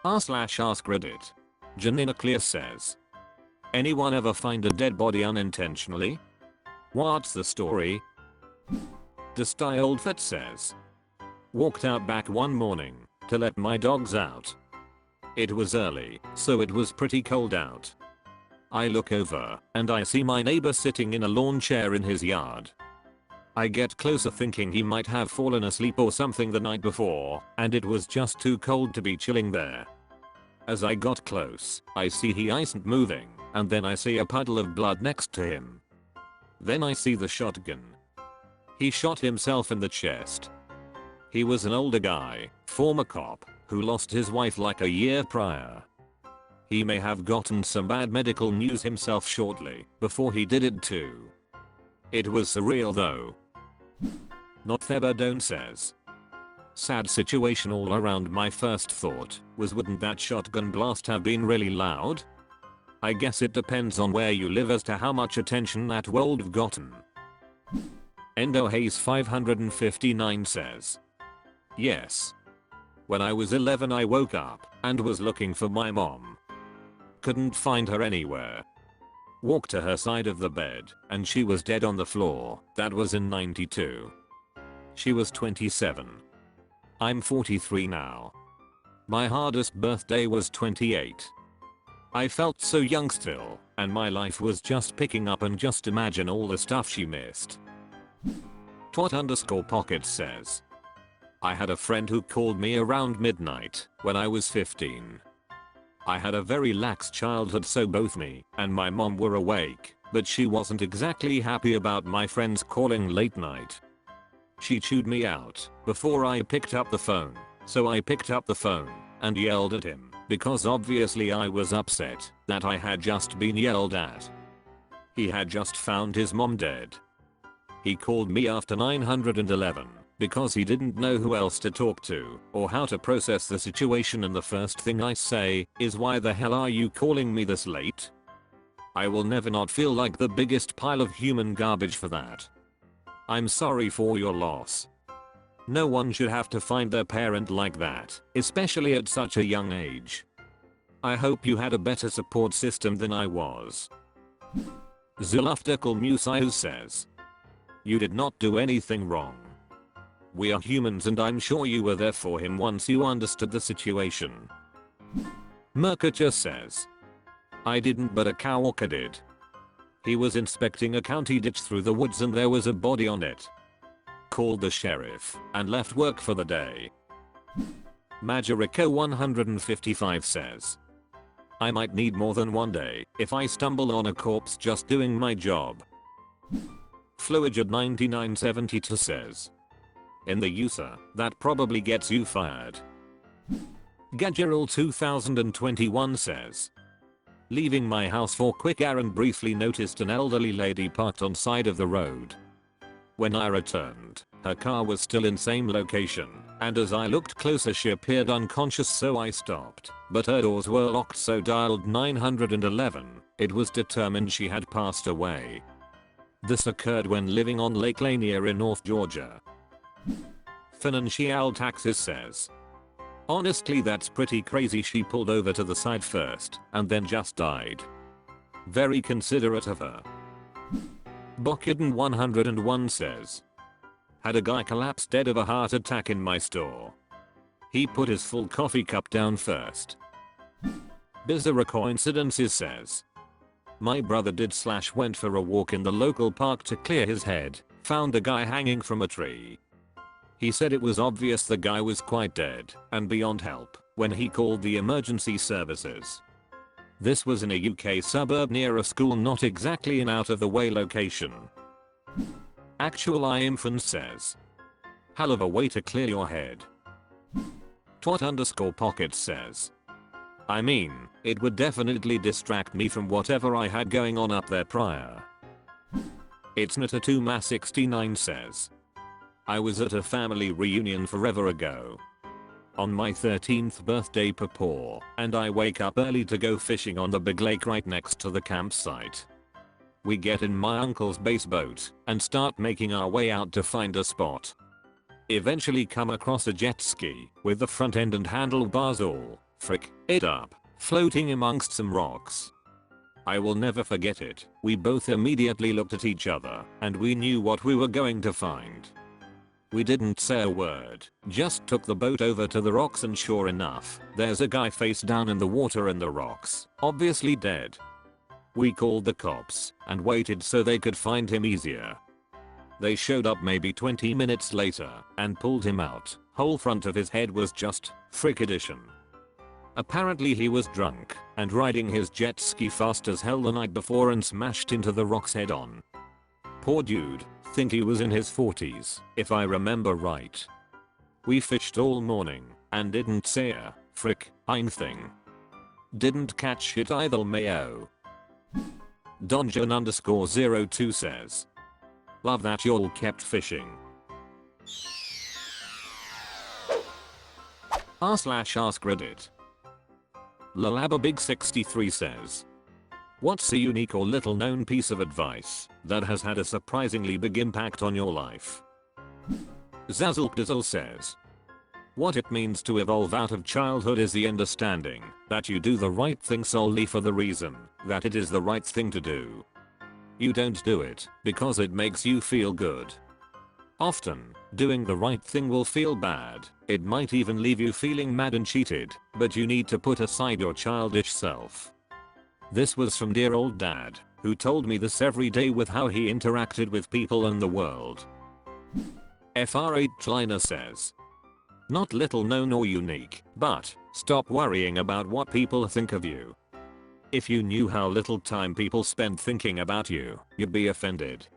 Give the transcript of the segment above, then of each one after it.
r/AskReddit. Janina Clear says. Anyone ever find a dead body unintentionally? What's the story? The Styled Vet says. Walked out back one morning to let my dogs out. It was early, so it was pretty cold out. I look over and I see my neighbor sitting in a lawn chair in his yard. I get closer thinking he might have fallen asleep or something the night before, and it was just too cold to be chilling there. As I got close, I see he isn't moving, and then I see a puddle of blood next to him. Then I see the shotgun. He shot himself in the chest. He was an older guy, former cop, who lost his wife like a year prior. He may have gotten some bad medical news himself shortly before he did it too. It was surreal though. Not Thebadone says. Sad situation all around. My first thought was, wouldn't that shotgun blast have been really loud? I guess it depends on where you live as to how much attention that would have gotten. Endo Hayes 559 says. Yes. When I was 11 I woke up and was looking for my mom. Couldn't find her anywhere. Walked to her side of the bed and she was dead on the floor. That was in '92. She was 27. I'm 43 now. My hardest birthday was 28. I felt so young still, and my life was just picking up, and just imagine all the stuff she missed. Twat_pocket says. I had a friend who called me around midnight when I was 15. I had a very lax childhood, so both me and my mom were awake, but she wasn't exactly happy about my friends calling late night. She chewed me out before I picked up the phone, so I picked up the phone and yelled at him because obviously I was upset that I had just been yelled at. He had just found his mom dead. He called me after 911 because he didn't know who else to talk to or how to process the situation, and the first thing I say is, why the hell are you calling me this late? I will never not feel like the biggest pile of human garbage for that. I'm sorry for your loss. No one should have to find their parent like that, especially at such a young age. I hope you had a better support system than I was. Zuluftakal Musayu says. You did not do anything wrong. We are humans and I'm sure you were there for him once you understood the situation. Mercature says. I didn't, but a coworker did. He was inspecting a county ditch through the woods and there was a body on it. Called the sheriff and left work for the day. Majorico 155 says. I might need more than one day if I stumble on a corpse just doing my job. Fluidjud 9972 says. In the user, that probably gets you fired. Gadgeral 2021 says. Leaving my house for quick errand, briefly noticed an elderly lady parked on side of the road. When I returned, her car was still in same location, and as I looked closer she appeared unconscious, so I stopped, but her doors were locked, so dialed 911. It was determined she had passed away. This occurred when living on Lake Lanier in North Georgia. Financial Taxes says. Honestly, that's pretty crazy. She pulled over to the side first and then just died. Very considerate of her. Bokiden 101 says. Had a guy collapse dead of a heart attack in my store. He put his full coffee cup down first. Bizarre Coincidences says. My brother went for a walk in the local park to clear his head, found a guy hanging from a tree. He said it was obvious the guy was quite dead and beyond help when he called the emergency services. This was in a UK suburb near a school, not exactly an out of the way location. Actual infant says. Hell of a way to clear your head. Twat_pocket says. I mean, it would definitely distract me from whatever I had going on up there prior. It's Nata2Ma69 says. I was at a family reunion forever ago. On my 13th birthday purpore, and I wake up early to go fishing on the big lake right next to the campsite. We get in my uncle's bass boat and start making our way out to find a spot. Eventually come across a jet ski with the front end and handlebars all frick it up, floating amongst some rocks. I will never forget it. We both immediately looked at each other and we knew what we were going to find. We didn't say a word, just took the boat over to the rocks and sure enough, there's a guy face down in the water in the rocks, obviously dead. We called the cops and waited so they could find him easier. They showed up maybe 20 minutes later and pulled him out. Whole front of his head was just frick edition. Apparently he was drunk and riding his jet ski fast as hell the night before and smashed into the rocks head on. Poor dude, think he was in his 40s, if I remember right. We fished all morning and didn't say a frick thing. Didn't catch shit either mayo. Donjon_02 says. Love that y'all kept fishing. r/AskReddit. Lalababig63 says. What's a unique or little known piece of advice that has had a surprisingly big impact on your life? Zazzledizzle says. What it means to evolve out of childhood is the understanding that you do the right thing solely for the reason that it is the right thing to do. You don't do it because it makes you feel good. Often, doing the right thing will feel bad, it might even leave you feeling mad and cheated, but you need to put aside your childish self. This was from dear old dad, who told me this every day with how he interacted with people and the world. FR8 Kleiner says. Not little known or unique, but stop worrying about what people think of you. If you knew how little time people spend thinking about you, you'd be offended.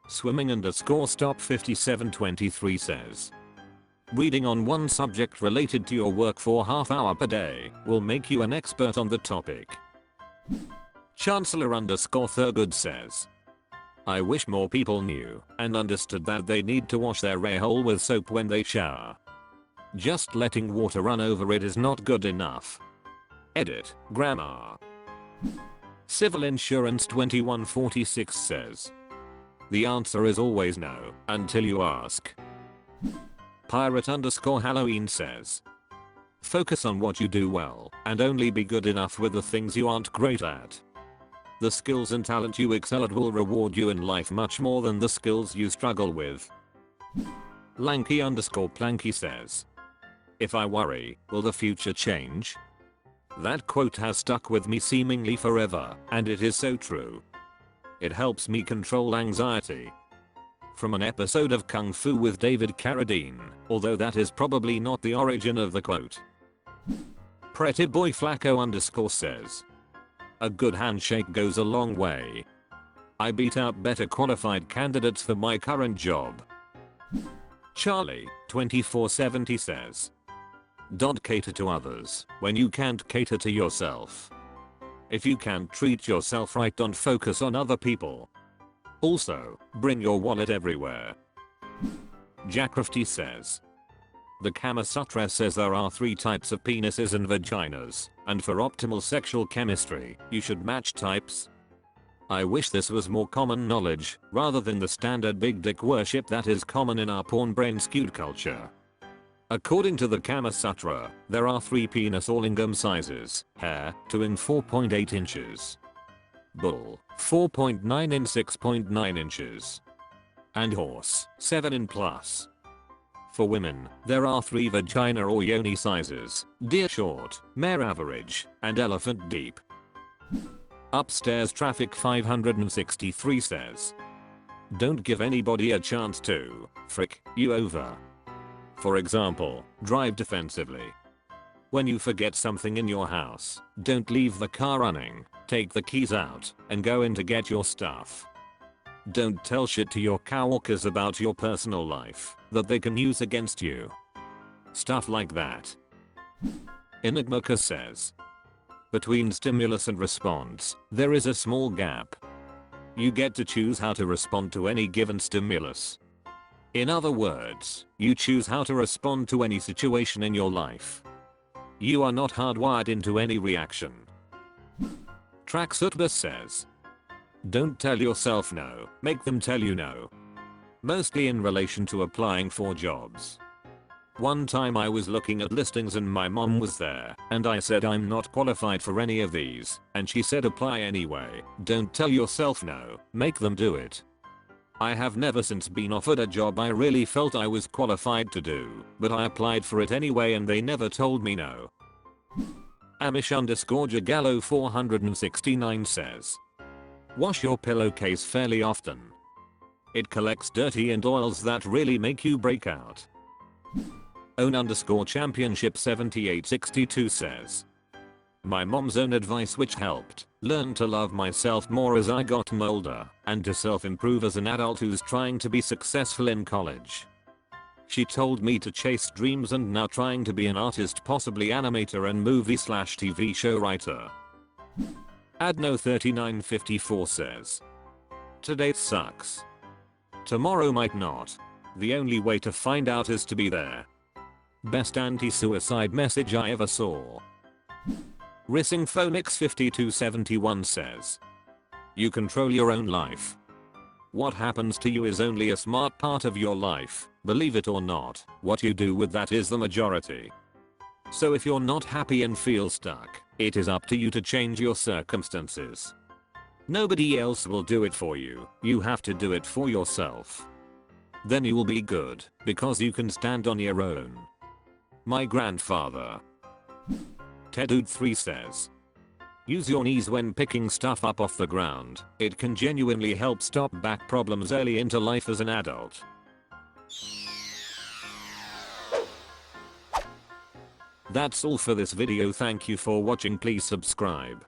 Swimming_stop5723 says. Reading on one subject related to your work for half hour per day will make you an expert on the topic. Chancellor_Thurgood says. I wish more people knew and understood that they need to wash their a-hole with soap when they shower. Just letting water run over it is not good enough. Edit, grammar. Civil Insurance 2146 says. The answer is always no, until you ask. Pirate_Halloween says. Focus on what you do well, and only be good enough with the things you aren't great at. The skills and talent you excel at will reward you in life much more than the skills you struggle with. Lanky_Planky says. If I worry, will the future change? That quote has stuck with me seemingly forever, and it is so true. It helps me control anxiety. From an episode of Kung Fu with David Carradine, although that is probably not the origin of the quote. Pretty Boy Flacco_ says. A good handshake goes a long way. I beat out better qualified candidates for my current job. Charlie, 2470 says. Don't cater to others when you can't cater to yourself. If you can't treat yourself right, don't focus on other people. Also, bring your wallet everywhere. Jackrafty says. The Kama Sutra says there are 3 types of penises and vaginas, and for optimal sexual chemistry, you should match types. I wish this was more common knowledge, rather than the standard big dick worship that is common in our porn brain skewed culture. According to the Kama Sutra, there are 3 penis or lingam sizes: hare, 2 in 4.8 inches. Bull, 4.9 in 6.9 inches. And horse, 7 in plus. For women, there are 3 vagina or yoni sizes: deer short, mare average, and elephant deep. Upstairs Traffic 563 says. Don't give anybody a chance to frick you over. For example, drive defensively. When you forget something in your house, don't leave the car running, take the keys out, and go in to get your stuff. Don't tell shit to your coworkers about your personal life that they can use against you. Stuff like that. Enigmaka says. Between stimulus and response, there is a small gap. You get to choose how to respond to any given stimulus. In other words, you choose how to respond to any situation in your life. You are not hardwired into any reaction. Traxutbus says. Don't tell yourself no, make them tell you no. Mostly in relation to applying for jobs. One time I was looking at listings and my mom was there, and I said I'm not qualified for any of these, and she said apply anyway. Don't tell yourself no, make them do it. I have never since been offered a job I really felt I was qualified to do, but I applied for it anyway and they never told me no. Amish_Jagallo 469 says, wash your pillowcase fairly often. It collects dirty and oils that really make you break out. Own_championship 7862 says, my mom's own advice which helped learn to love myself more as I got older and to self-improve as an adult who's trying to be successful in college. She told me to chase dreams and now trying to be an artist, possibly animator and movie/TV show writer. Adno3954 says, today sucks. Tomorrow might not. The only way to find out is to be there. Best anti-suicide message I ever saw. Rissingphonix5271 says, you control your own life. What happens to you is only a smart part of your life, believe it or not. What you do with that is the majority. So if you're not happy and feel stuck, it is up to you to change your circumstances. Nobody else will do it for you, you have to do it for yourself. Then you will be good, because you can stand on your own. My grandfather. Tedude3 says, use your knees when picking stuff up off the ground, it can genuinely help stop back problems early into life as an adult. That's all for this video, thank you for watching, please subscribe.